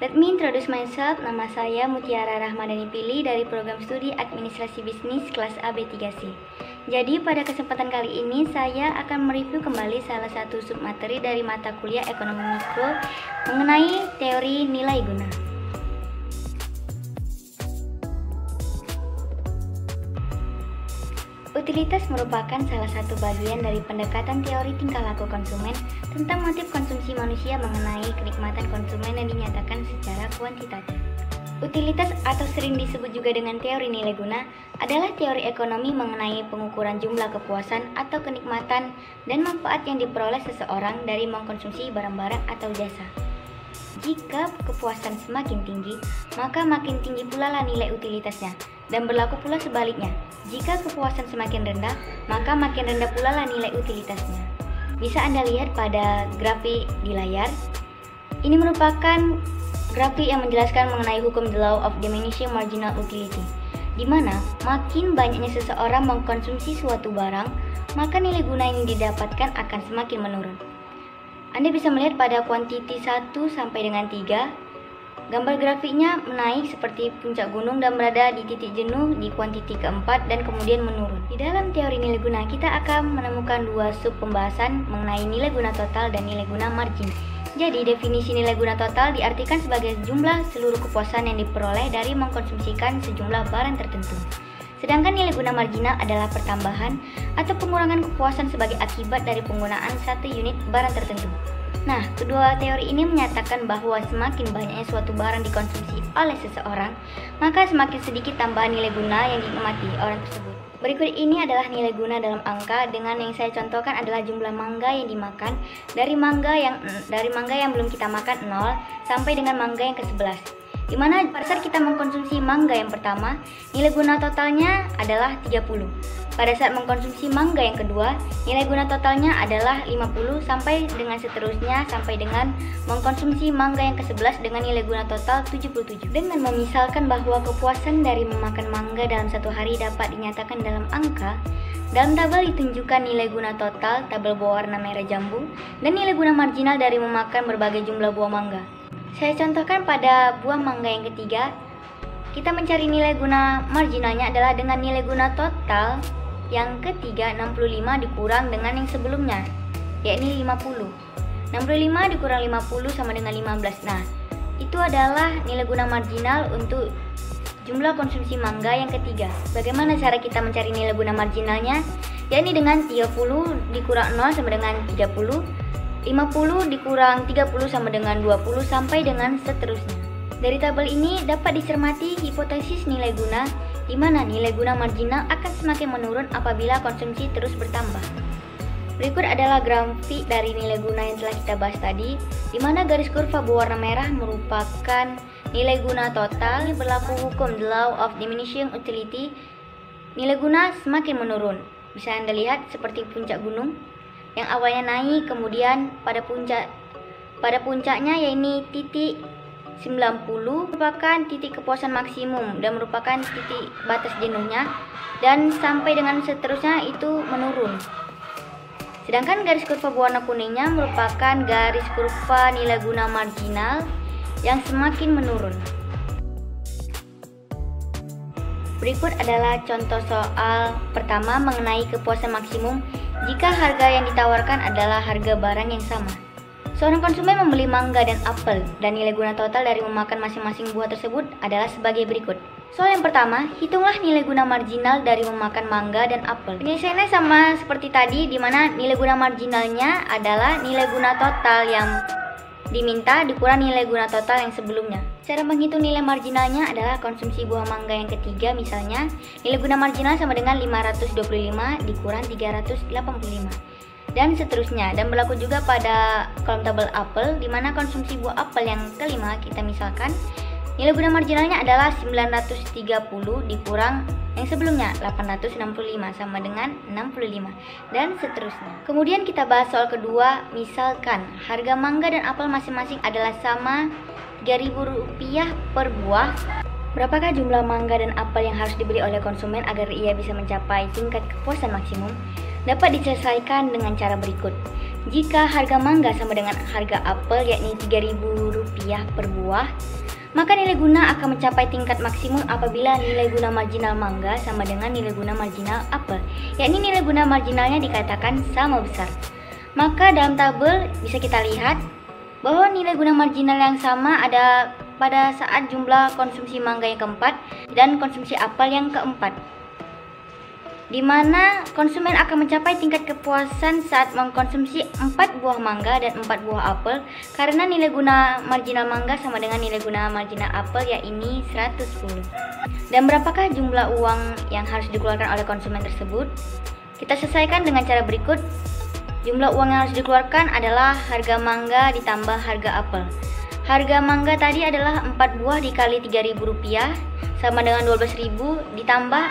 Let me introduce myself. Nama saya Mutiara Rahmadani Pili dari program studi Administrasi Bisnis kelas AB3C. Jadi pada kesempatan kali ini saya akan mereview kembali salah satu submateri dari mata kuliah Ekonomi Mikro mengenai teori nilai guna. Utilitas merupakan salah satu bagian dari pendekatan teori tingkah laku konsumen tentang motif konsumsi manusia mengenai kenikmatan konsumen yang dinyatakan secara kuantitatif. Utilitas atau sering disebut juga dengan teori nilai guna adalah teori ekonomi mengenai pengukuran jumlah kepuasan atau kenikmatan dan manfaat yang diperoleh seseorang dari mengkonsumsi barang-barang atau jasa. Jika kepuasan semakin tinggi, maka makin tinggi pula lah nilai utilitasnya. Dan berlaku pula sebaliknya, jika kepuasan semakin rendah, maka makin rendah pula lah nilai utilitasnya. Bisa Anda lihat pada grafik di layar. Ini merupakan grafik yang menjelaskan mengenai hukum the law of diminishing marginal utility, di mana makin banyaknya seseorang mengkonsumsi suatu barang, maka nilai guna yang didapatkan akan semakin menurun. Anda bisa melihat pada kuantiti 1 sampai dengan 3, gambar grafiknya menaik seperti puncak gunung dan berada di titik jenuh di kuantiti keempat dan kemudian menurun. Di dalam teori nilai guna kita akan menemukan dua sub pembahasan mengenai nilai guna total dan nilai guna margin. Jadi definisi nilai guna total diartikan sebagai jumlah seluruh kepuasan yang diperoleh dari mengkonsumsikan sejumlah barang tertentu. Sedangkan nilai guna marginal adalah pertambahan atau pengurangan kepuasan sebagai akibat dari penggunaan satu unit barang tertentu. Nah, kedua teori ini menyatakan bahwa semakin banyaknya suatu barang dikonsumsi oleh seseorang, maka semakin sedikit tambahan nilai guna yang dinikmati orang tersebut. Berikut ini adalah nilai guna dalam angka dengan yang saya contohkan adalah jumlah mangga yang dimakan dari mangga yang belum kita makan 0 sampai dengan mangga yang ke-11. Di mana pada saat kita mengkonsumsi mangga yang pertama, nilai guna totalnya adalah 30. Pada saat mengkonsumsi mangga yang kedua, nilai guna totalnya adalah 50 sampai dengan seterusnya sampai dengan mengkonsumsi mangga yang ke-11 dengan nilai guna total 77. Dengan memisalkan bahwa kepuasan dari memakan mangga dalam satu hari dapat dinyatakan dalam angka, dalam tabel ditunjukkan nilai guna total tabel berwarna merah jambu dan nilai guna marginal dari memakan berbagai jumlah buah mangga. Saya contohkan pada buah mangga yang ketiga, kita mencari nilai guna marginalnya adalah dengan nilai guna total yang ketiga 65 dikurang dengan yang sebelumnya, yakni 50. 65 dikurang 50 sama dengan 15. Nah, itu adalah nilai guna marginal untuk jumlah konsumsi mangga yang ketiga. Bagaimana cara kita mencari nilai guna marginalnya? Yakni dengan 30 dikurang 0 sama dengan 30, 50 dikurang 30 sama dengan 20 sampai dengan seterusnya. Dari tabel ini dapat dicermati hipotesis nilai guna, di mana nilai guna marginal akan semakin menurun apabila konsumsi terus bertambah. Berikut adalah grafik dari nilai guna yang telah kita bahas tadi, di mana garis kurva berwarna merah merupakan nilai guna total. Berlaku hukum the law of diminishing utility, nilai guna semakin menurun. Bisa Anda lihat seperti puncak gunung yang awalnya naik, kemudian pada puncaknya yaitu titik 90 merupakan titik kepuasan maksimum dan merupakan titik batas jenuhnya, dan sampai dengan seterusnya itu menurun. Sedangkan garis kurva berwarna kuningnya merupakan garis kurva nilai guna marginal yang semakin menurun. Berikut adalah contoh soal pertama mengenai kepuasan maksimum jika harga yang ditawarkan adalah harga barang yang sama. Seorang konsumen membeli mangga dan apel, dan nilai guna total dari memakan masing-masing buah tersebut adalah sebagai berikut. Soal yang pertama, hitunglah nilai guna marginal dari memakan mangga dan apel. Penyelesaiannya sama seperti tadi, di mana nilai guna marginalnya adalah nilai guna total yang diminta dikurang nilai guna total yang sebelumnya. Cara menghitung nilai marginalnya adalah konsumsi buah mangga yang ketiga, misalnya nilai guna marginal sama dengan 525 dikurang 385. Dan seterusnya, dan berlaku juga pada kolom tabel apel, di mana konsumsi buah apel yang kelima kita misalkan nilai guna marginalnya adalah 930 dikurang yang sebelumnya 865 sama dengan 65, dan seterusnya. Kemudian kita bahas soal kedua, misalkan harga mangga dan apel masing-masing adalah sama Rp3.000 per buah. Berapakah jumlah mangga dan apel yang harus dibeli oleh konsumen agar ia bisa mencapai tingkat kepuasan maksimum? Dapat diselesaikan dengan cara berikut. Jika harga mangga sama dengan harga apel yakni Rp3.000, rupiah per buah, maka nilai guna akan mencapai tingkat maksimum apabila nilai guna marginal mangga sama dengan nilai guna marginal apel, yakni nilai guna marginalnya dikatakan sama besar. Maka dalam tabel bisa kita lihat bahwa nilai guna marginal yang sama ada pada saat jumlah konsumsi mangga yang keempat dan konsumsi apel yang keempat, di mana konsumen akan mencapai tingkat kepuasan saat mengkonsumsi 4 buah mangga dan 4 buah apel karena nilai guna marginal mangga sama dengan nilai guna marginal apel, yakni 110. Dan berapakah jumlah uang yang harus dikeluarkan oleh konsumen tersebut? Kita selesaikan dengan cara berikut. Jumlah uang yang harus dikeluarkan adalah harga mangga ditambah harga apel. Harga mangga tadi adalah 4 buah dikali Rp3.000 sama dengan Rp12.000 ditambah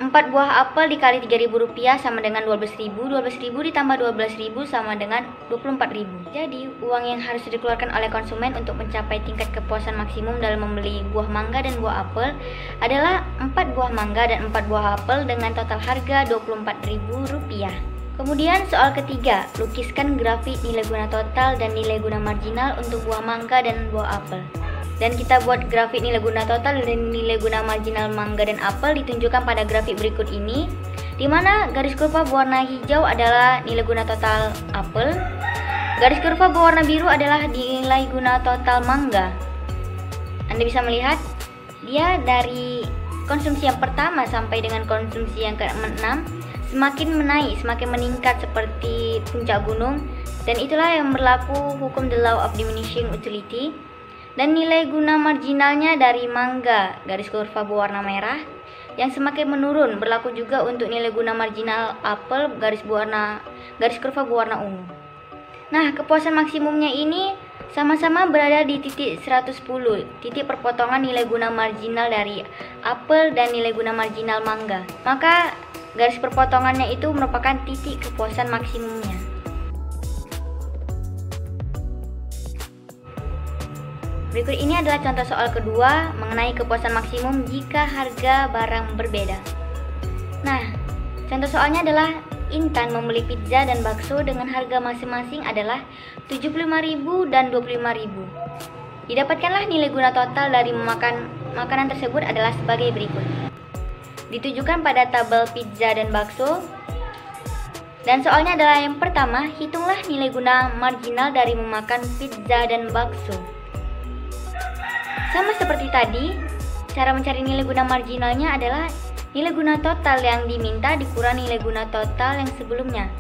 4 buah apel dikali Rp3.000 sama dengan Rp12.000. Rp12.000 ditambah Rp12.000 sama dengan Rp24.000. Jadi uang yang harus dikeluarkan oleh konsumen untuk mencapai tingkat kepuasan maksimum dalam membeli buah mangga dan buah apel adalah 4 buah mangga dan 4 buah apel dengan total harga Rp24.000. Kemudian soal ketiga, lukiskan grafik nilai guna total dan nilai guna marginal untuk buah mangga dan buah apel. Dan kita buat grafik nilai guna total dan nilai guna marginal mangga dan apel ditunjukkan pada grafik berikut ini, di mana garis kurva berwarna hijau adalah nilai guna total apel, garis kurva berwarna biru adalah nilai guna total mangga. Anda bisa melihat dia dari konsumsi yang pertama sampai dengan konsumsi yang ke-6 semakin menaik, semakin meningkat seperti puncak gunung, dan itulah yang berlaku hukum the law of diminishing utility. Dan nilai guna marginalnya dari mangga, garis kurva berwarna merah, yang semakin menurun, berlaku juga untuk nilai guna marginal apel, garis kurva berwarna ungu. Nah, kepuasan maksimumnya ini sama-sama berada di titik 110, titik perpotongan nilai guna marginal dari apel dan nilai guna marginal mangga. Maka garis perpotongannya itu merupakan titik kepuasan maksimumnya. Berikut ini adalah contoh soal kedua mengenai kepuasan maksimum jika harga barang berbeda. Nah, contoh soalnya adalah Intan membeli pizza dan bakso dengan harga masing-masing adalah Rp75.000 dan Rp25.000. Didapatkanlah nilai guna total dari memakan makanan tersebut adalah sebagai berikut. Ditujukan pada tabel pizza dan bakso. Dan soalnya adalah yang pertama, hitunglah nilai guna marginal dari memakan pizza dan bakso. Sama seperti tadi, cara mencari nilai guna marginalnya adalah nilai guna total yang diminta dikurang nilai guna total yang sebelumnya.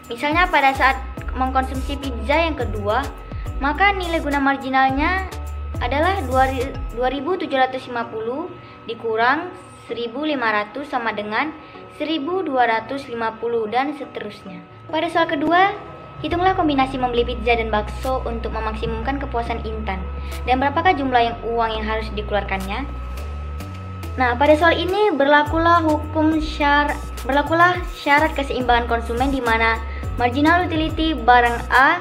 Misalnya pada saat mengkonsumsi pizza yang kedua, maka nilai guna marginalnya adalah 2.750 dikurang 1.500 sama dengan 1.250 dan seterusnya. Pada soal kedua, hitunglah kombinasi membeli pizza dan bakso untuk memaksimumkan kepuasan Intan. Dan berapakah jumlah uang yang harus dikeluarkannya? Nah, pada soal ini berlakulah syarat keseimbangan konsumen di mana marginal utility barang A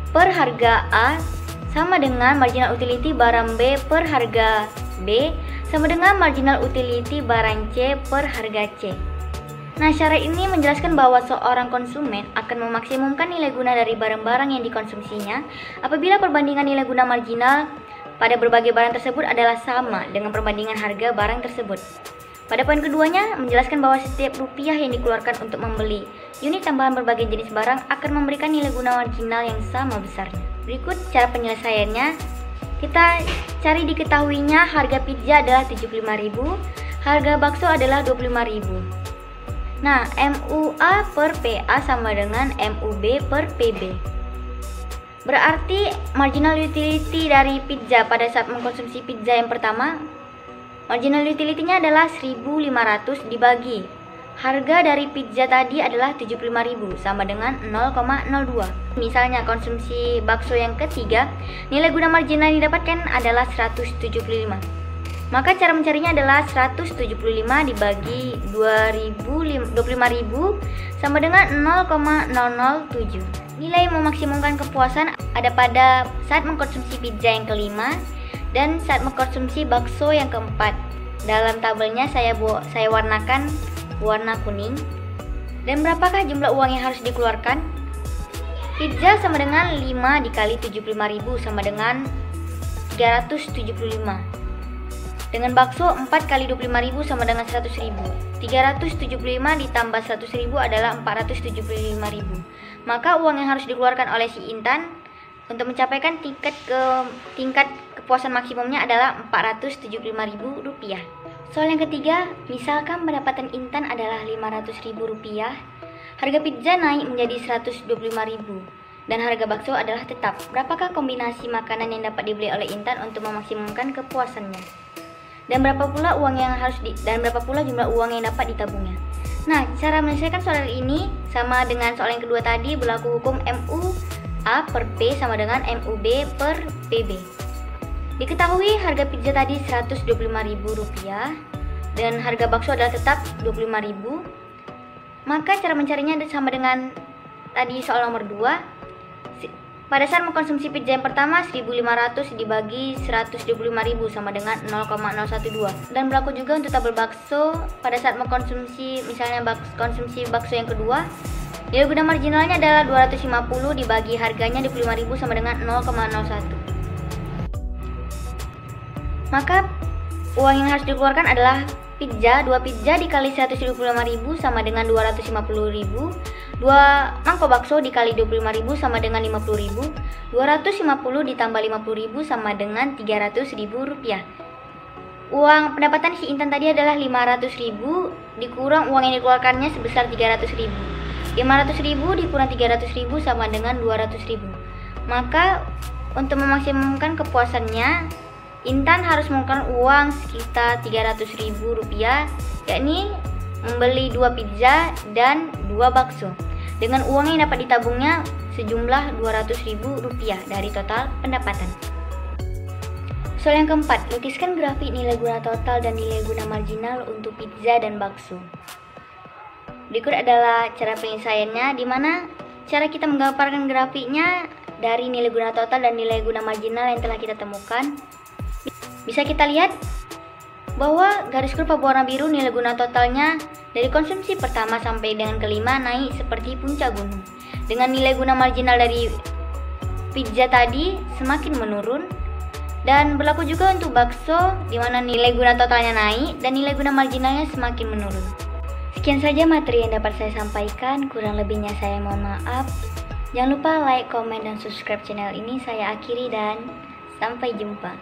per harga A sama dengan marginal utility barang B per harga B sama dengan marginal utility barang C per harga C. Nah, syarat ini menjelaskan bahwa seorang konsumen akan memaksimumkan nilai guna dari barang-barang yang dikonsumsinya apabila perbandingan nilai guna marginal pada berbagai barang tersebut adalah sama dengan perbandingan harga barang tersebut. Pada poin keduanya, menjelaskan bahwa setiap rupiah yang dikeluarkan untuk membeli unit tambahan berbagai jenis barang akan memberikan nilai guna marginal yang sama besarnya. Berikut cara penyelesaiannya. Kita cari diketahuinya harga pizza adalah Rp75.000, harga bakso adalah Rp25.000. Nah, MUA per PA sama dengan MUB per PB. Berarti marginal utility dari pizza pada saat mengkonsumsi pizza yang pertama, marginal utility-nya adalah 1.500 dibagi harga dari pizza tadi adalah Rp75.000 sama dengan 0,02. Misalnya konsumsi bakso yang ketiga, nilai guna marginal yang didapatkan adalah 175. Maka cara mencarinya adalah 175 dibagi 25.000 sama dengan 0,007. Nilai memaksimumkan kepuasan ada pada saat mengkonsumsi pizza yang kelima dan saat mengkonsumsi bakso yang keempat. Dalam tabelnya saya warnakan warna kuning. Dan berapakah jumlah uang yang harus dikeluarkan? Pizza sama dengan 5 dikali 75.000 sama dengan 375. Dengan bakso 4 kali 25.000 sama dengan 100.000. 375 ditambah 100.000 adalah 475.000. Maka uang yang harus dikeluarkan oleh si Intan untuk mencapaikan tingkat kepuasan maksimumnya adalah Rp475.000. Soal yang ketiga, misalkan pendapatan Intan adalah Rp500.000, harga pizza naik menjadi Rp125.000 dan harga bakso adalah tetap. Berapakah kombinasi makanan yang dapat dibeli oleh Intan untuk memaksimumkan kepuasannya? Dan berapa pula jumlah uang yang dapat ditabungnya? Nah, cara menyelesaikan soal ini sama dengan soal yang kedua tadi, berlaku hukum MU A per P sama dengan MUB per PB. Diketahui harga pizza tadi Rp125.000 dan harga bakso adalah tetap Rp25.000. Maka cara mencarinya sama dengan tadi soal nomor 2. Pada saat mengkonsumsi pizza yang pertama 1.500 dibagi 125.000 sama dengan 0,012. Dan berlaku juga untuk tabel bakso pada saat mengkonsumsi konsumsi bakso yang kedua. Nilai guna marginalnya adalah 250 dibagi harganya 25.000 sama dengan 0,01. Maka uang yang harus dikeluarkan adalah pizza, 2 pizza dikali 125.000 sama dengan 250.000. 2 mangkok bakso dikali 25.000 sama dengan 50.000. 250 ditambah 50.000 sama dengan Rp300.000. Uang pendapatan si Intan tadi adalah 500.000 dikurang uang yang dikeluarkannya sebesar 300.000. 500.000 dikurang 300.000 sama dengan 200.000. Maka untuk memaksimumkan kepuasannya, Intan harus mengeluarkan uang sekitar Rp300.000, yakni membeli 2 pizza dan 2 bakso. Dengan uang yang dapat ditabungnya sejumlah Rp200.000 dari total pendapatan. Soal yang keempat, lukiskan grafik nilai guna total dan nilai guna marginal untuk pizza dan bakso. Berikut adalah cara penyelesaiannya, di mana cara kita menggambarkan grafiknya dari nilai guna total dan nilai guna marginal yang telah kita temukan. Bisa kita lihat bahwa garis kurva berwarna biru nilai guna totalnya dari konsumsi pertama sampai dengan kelima naik seperti puncak gunung. Dengan nilai guna marginal dari pizza tadi semakin menurun, dan berlaku juga untuk bakso di mana nilai guna totalnya naik dan nilai guna marginalnya semakin menurun. Sekian saja materi yang dapat saya sampaikan, kurang lebihnya saya mohon maaf. Jangan lupa like, comment, dan subscribe channel ini. Saya akhiri dan sampai jumpa.